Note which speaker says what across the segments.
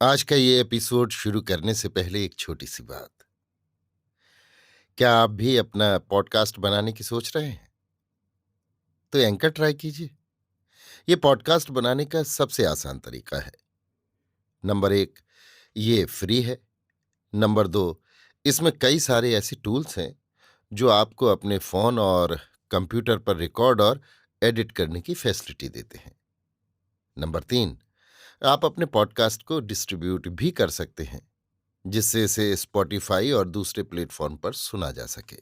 Speaker 1: आज का ये एपिसोड शुरू करने से पहले एक छोटी सी बात। क्या आप भी अपना पॉडकास्ट बनाने की सोच रहे हैं? तो एंकर ट्राई कीजिए। ये पॉडकास्ट बनाने का सबसे आसान तरीका है। नंबर 1, ये फ्री है। नंबर 2, इसमें कई सारे ऐसे टूल्स हैं जो आपको अपने फ़ोन और कंप्यूटर पर रिकॉर्ड और एडिट करने की फैसिलिटी देते हैं। नंबर 3, आप अपने पॉडकास्ट को डिस्ट्रीब्यूट भी कर सकते हैं, जिससे इसे स्पॉटिफाई और दूसरे प्लेटफॉर्म पर सुना जा सके।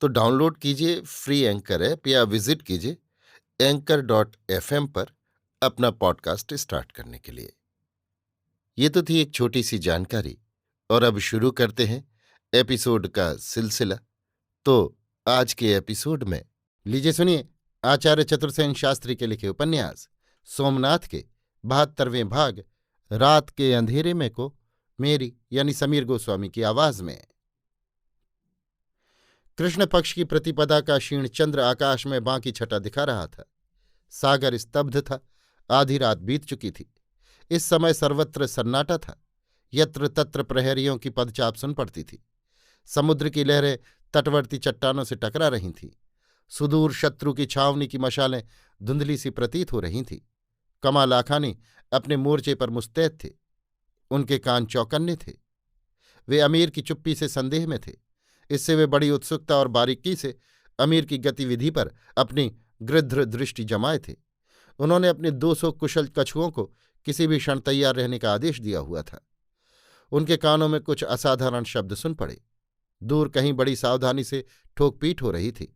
Speaker 1: तो डाउनलोड कीजिए फ्री एंकर ऐप या विजिट कीजिए anchor.fm पर अपना पॉडकास्ट स्टार्ट करने के लिए। ये तो थी एक छोटी सी जानकारी, और अब शुरू करते हैं एपिसोड का सिलसिला। तो आज के एपिसोड में लीजिए सुनिए आचार्य चतुर्सेन शास्त्री के लिखे उपन्यास सोमनाथ के 72वें भाग रात के अंधेरे में को मेरी यानी समीर गोस्वामी की आवाज में। कृष्ण पक्ष की प्रतिपदा का क्षीण चंद्र आकाश में बांकी छटा दिखा रहा था। सागर स्तब्ध था। आधी रात बीत चुकी थी। इस समय सर्वत्र सन्नाटा था। यत्र तत्र प्रहरियों की पदचाप सुन पड़ती थी। समुद्र की लहरें तटवर्ती चट्टानों से टकरा रही थीं। सुदूर शत्रु की छावनी की मशालें धुंधली सी प्रतीत हो रही थीं। कमाल आखानी अपने मोर्चे पर मुस्तैद थे। उनके कान चौकन्ने थे। वे अमीर की चुप्पी से संदेह में थे। इससे वे बड़ी उत्सुकता और बारीकी से अमीर की गतिविधि पर अपनी गृध्र दृष्टि जमाए थे। उन्होंने अपने 200 कुशल कछुओं को किसी भी क्षण तैयार रहने का आदेश दिया हुआ था। उनके कानों में कुछ असाधारण शब्द सुन पड़े। दूर कहीं बड़ी सावधानी से ठोक पीट हो रही थी।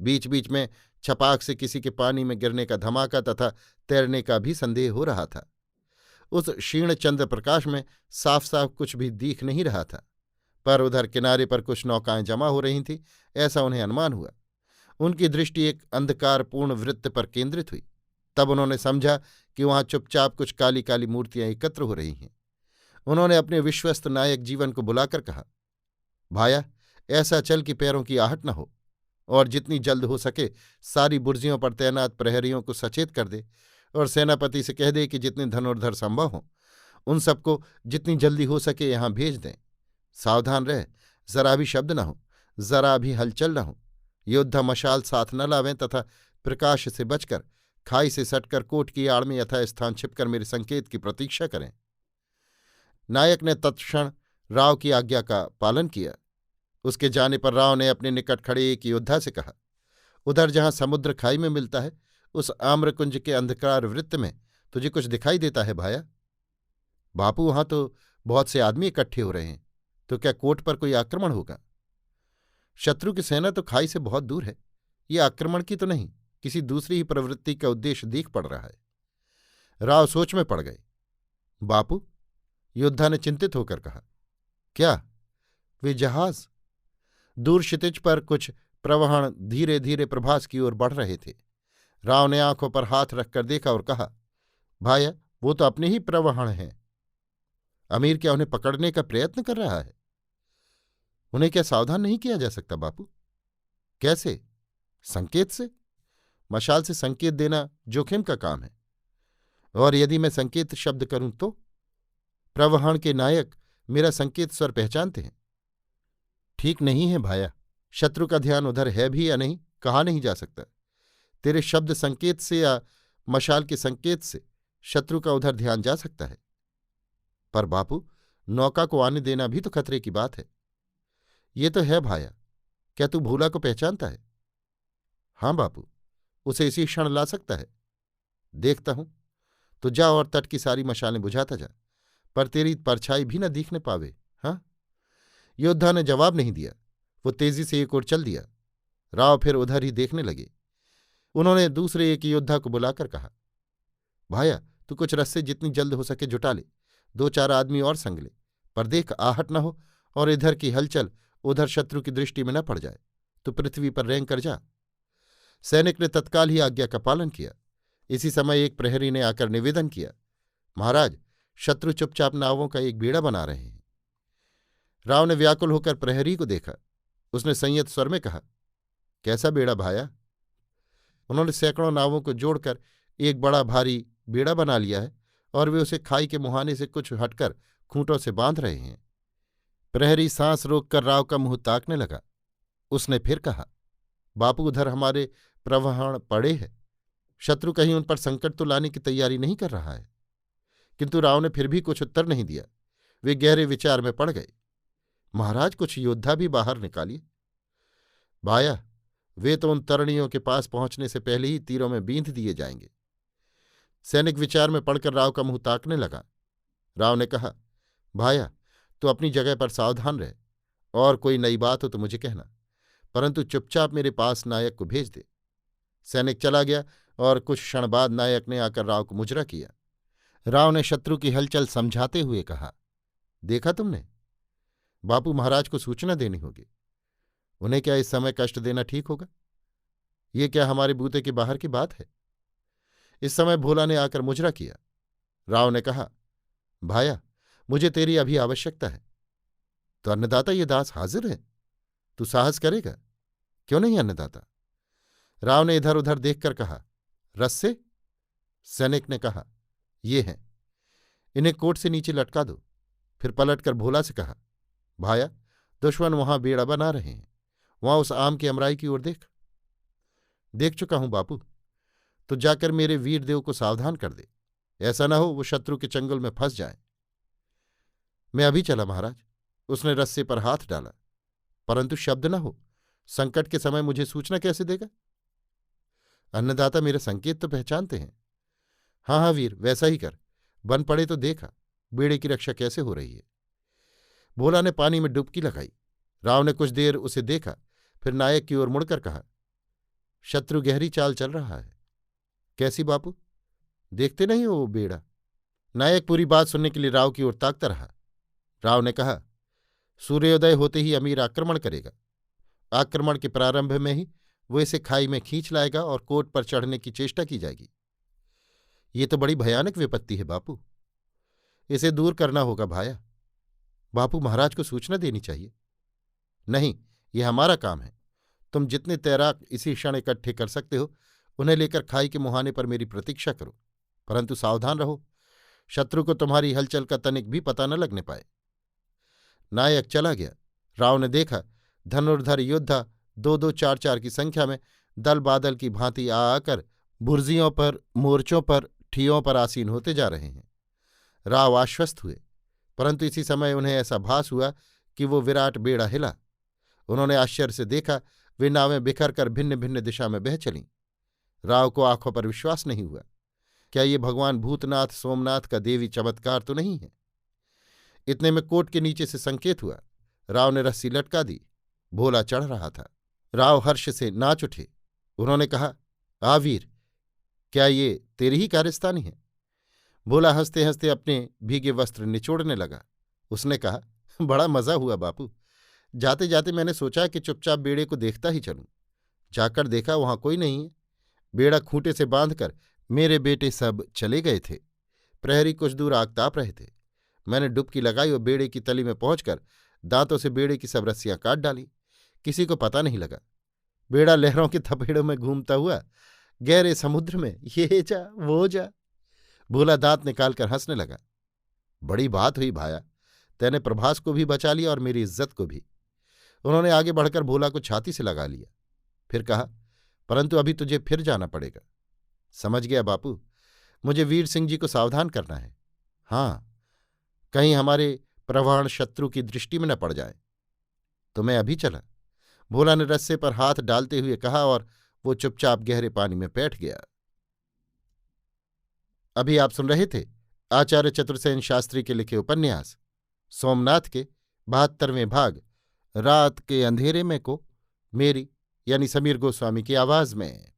Speaker 1: बीच बीच में छपाक से किसी के पानी में गिरने का धमाका तथा तैरने का भी संदेह हो रहा था। उस क्षीण चंद्र प्रकाश में साफ साफ कुछ भी दिख नहीं रहा था, पर उधर किनारे पर कुछ नौकाएं जमा हो रही थीं, ऐसा उन्हें अनुमान हुआ। उनकी दृष्टि एक अंधकारपूर्ण वृत्त पर केंद्रित हुई। तब उन्होंने समझा कि वहां चुपचाप कुछ काली काली मूर्तियां एकत्र हो रही हैं। उन्होंने अपने विश्वस्त नायक जीवन को बुलाकर कहा, भाया, ऐसा चल कि पैरों की आहट न हो, और जितनी जल्द हो सके सारी बुर्जियों पर तैनात प्रहरियों को सचेत कर दे, और सेनापति से कह दे कि जितने धनुर्धर संभव हों उन सबको जितनी जल्दी हो सके यहां भेज दें। सावधान रह, जरा भी शब्द न हो, जरा भी हलचल न हो। योद्धा मशाल साथ न लावें तथा प्रकाश से बचकर खाई से सटकर कोट की आड़ में यथास्थान छिपकर मेरे संकेत की प्रतीक्षा करें। नायक ने तत्क्षण राव की आज्ञा का पालन किया। उसके जाने पर राव ने अपने निकट खड़े एक योद्धा से कहा, उधर जहां समुद्र खाई में मिलता है उस आम्रकुंज के अंधकार वृत्त में तुझे कुछ दिखाई देता है भाया? बापू, वहां तो बहुत से आदमी इकट्ठे हो रहे हैं, तो क्या कोट पर कोई आक्रमण होगा? शत्रु की सेना तो खाई से बहुत दूर है। ये आक्रमण की तो नहीं, किसी दूसरी ही प्रवृत्ति का उद्देश्य दिख पड़ रहा है। राव सोच में पड़ गए। बापू, योद्धा ने चिंतित होकर कहा, क्या? वे जहाज? दूर क्षितिज पर कुछ प्रवहण धीरे धीरे प्रभास की ओर बढ़ रहे थे। राव ने आंखों पर हाथ रखकर देखा और कहा, भाया, वो तो अपने ही प्रवहण हैं। अमीर क्या उन्हें पकड़ने का प्रयत्न कर रहा है? उन्हें क्या सावधान नहीं किया जा सकता बापू? कैसे? संकेत से। मशाल से संकेत देना जोखिम का काम है, और यदि मैं संकेत शब्द करूं तो? प्रवहण के नायक मेरा संकेत स्वर पहचानते हैं। ठीक नहीं है भाया, शत्रु का ध्यान उधर है भी या नहीं कहा नहीं जा सकता। तेरे शब्द संकेत से या मशाल के संकेत से शत्रु का उधर ध्यान जा सकता है। पर बापू, नौका को आने देना भी तो खतरे की बात है। ये तो है भाया। क्या तू भूला को पहचानता है? हाँ बापू, उसे इसी क्षण ला सकता है। देखता हूं। तो जा और तट की सारी मशालें बुझाता जा, पर तेरी परछाई भी न दिखने पावे। हाँ? योद्धा ने जवाब नहीं दिया। वो तेजी से एक ओर चल दिया। राव फिर उधर ही देखने लगे। उन्होंने दूसरे एक योद्धा को बुलाकर कहा, भाया, तू कुछ रस्से जितनी जल्द हो सके जुटा ले। 2-4 आदमी और संग ले, पर देख आहट न हो और इधर की हलचल उधर शत्रु की दृष्टि में न पड़ जाए। तो पृथ्वी पर रेंग कर जा। सैनिक ने तत्काल ही आज्ञा का पालन किया। इसी समय एक प्रहरी ने आकर निवेदन किया, महाराज, शत्रु चुपचाप नावों का एक बेड़ा बना रहे हैं। राव ने व्याकुल होकर प्रहरी को देखा। उसने संयत स्वर में कहा, कैसा बेड़ा भाया? उन्होंने सैकड़ों नावों को जोड़कर एक बड़ा भारी बेड़ा बना लिया है और वे उसे खाई के मुहाने से कुछ हटकर खूंटों से बांध रहे हैं। प्रहरी सांस रोककर राव का मुंह ताकने लगा। उसने फिर कहा, बापू, उधर हमारे प्रवहण पड़े हैं। शत्रु कहीं उन पर संकट तो लाने की तैयारी नहीं कर रहा है। किंतु राव ने फिर भी कुछ उत्तर नहीं दिया। वे गहरे विचार में पड़ गए। महाराज, कुछ योद्धा भी बाहर निकालिए। भाया, वे तो उन तरणियों के पास पहुंचने से पहले ही तीरों में बींध दिए जाएंगे। सैनिक विचार में पड़कर राव का मुंह ताकने लगा। राव ने कहा, भाया, तू अपनी जगह पर सावधान रह, और कोई नई बात हो तो मुझे कहना, परंतु चुपचाप मेरे पास नायक को भेज दे। सैनिक चला गया और कुछ क्षण बाद नायक ने आकर राव को मुजरा किया। राव ने शत्रु की हलचल समझाते हुए कहा, देखा तुमने? बापू, महाराज को सूचना देनी होगी। उन्हें क्या इस समय कष्ट देना ठीक होगा? ये क्या हमारे बूते के बाहर की बात है? इस समय भोला ने आकर मुजरा किया। राव ने कहा, भाया, मुझे तेरी अभी आवश्यकता है। तो अन्नदाता, ये दास हाजिर है, तू साहस करेगा? क्यों नहीं अन्नदाता? राव ने इधर उधर देखकर कहा, रस्से? सैनिक ने कहा, ये हैं, इन्हें कोट से नीचे लटका दो। फिर पलटकर भोला से कहा, भाया, दुश्मन वहां बेड़ा बना रहे हैं, वहां उस आम की अमराई की ओर देख। देख चुका हूं बापू, तो जाकर मेरे वीरदेव को सावधान कर दे, ऐसा न हो वो शत्रु के चंगुल में फंस जाए। मैं अभी चला महाराज। उसने रस्से पर हाथ डाला, परंतु शब्द न हो। संकट के समय मुझे सूचना कैसे देगा? अन्नदाता, मेरे संकेत तो पहचानते हैं। हाँ हाँ वीर, वैसा ही कर। बन पड़े तो देखा बेड़े की रक्षा कैसे हो रही है। भोला ने पानी में डुबकी लगाई। राव ने कुछ देर उसे देखा, फिर नायक की ओर मुड़कर कहा, शत्रु गहरी चाल चल रहा है। कैसी बापू? देखते नहीं हो वो बेड़ा? नायक पूरी बात सुनने के लिए राव की ओर ताकता रहा। राव ने कहा, सूर्योदय होते ही अमीर आक्रमण करेगा। आक्रमण के प्रारंभ में ही वो इसे खाई में खींच लाएगा और कोट पर चढ़ने की चेष्टा की जाएगी। ये तो बड़ी भयानक विपत्ति है बापू, इसे दूर करना होगा भाया। बापू, महाराज को सूचना देनी चाहिए। नहीं, ये हमारा काम है। तुम जितने तैराक इसी क्षण इकट्ठे कर सकते हो उन्हें लेकर खाई के मुहाने पर मेरी प्रतीक्षा करो, परंतु सावधान रहो, शत्रु को तुम्हारी हलचल का तनिक भी पता न लगने पाए। नायक चला गया। राव ने देखा धनुर्धर योद्धा 2-2 4-4 की संख्या में दल बादल की भांति आ आकर बुर्जियों पर, मोर्चों पर, ठियों पर आसीन होते जा रहे हैं। राव आश्वस्त हुए, परंतु इसी समय उन्हें ऐसा भास हुआ कि वो विराट बेड़ा हिला। उन्होंने आश्चर्य से देखा, वे नावें बिखर कर भिन्न भिन्न दिशा में बह चलीं। राव को आंखों पर विश्वास नहीं हुआ। क्या ये भगवान भूतनाथ सोमनाथ का देवी चमत्कार तो नहीं है? इतने में कोट के नीचे से संकेत हुआ। राव ने रस्सी लटका दी। भोला चढ़ रहा था। राव हर्ष से नाच उठे। उन्होंने कहा, आ वीर, क्या ये तेरी ही कारस्तानी है? भोला हंसते हंसते अपने भीगे वस्त्र निचोड़ने लगा। उसने कहा, बड़ा मजा हुआ बापू। जाते जाते मैंने सोचा कि चुपचाप बेड़े को देखता ही चलूं। जाकर देखा वहां कोई नहीं है। बेड़ा खूंटे से बांधकर मेरे बेटे सब चले गए थे। प्रहरी कुछ दूर आग ताप रहे थे। मैंने डुबकी लगाई और बेड़े की तली में पहुंचकर दांतों से बेड़े की सब रस्सियां काट डाली। किसी को पता नहीं लगा। बेड़ा लहरों के थपेड़ों में घूमता हुआ गहरे समुद्र में ये जा वो जा। भोला दांत निकालकर हंसने लगा। बड़ी बात हुई भाया, तैने प्रभास को भी बचा लिया और मेरी इज्जत को भी। उन्होंने आगे बढ़कर भोला को छाती से लगा लिया। फिर कहा, परंतु अभी तुझे फिर जाना पड़ेगा। समझ गया बापू, मुझे वीर सिंह जी को सावधान करना है। हाँ, कहीं हमारे प्रवाहण शत्रु की दृष्टि में न पड़ जाए। तो मैं अभी चला, भोला ने रस्से पर हाथ डालते हुए कहा, और वो चुपचाप गहरे पानी में बैठ गया। अभी आप सुन रहे थे आचार्य चतुर्सेन शास्त्री के लिखे उपन्यास सोमनाथ के 72वें भाग रात के अंधेरे में को मेरी यानी समीर गोस्वामी की आवाज में।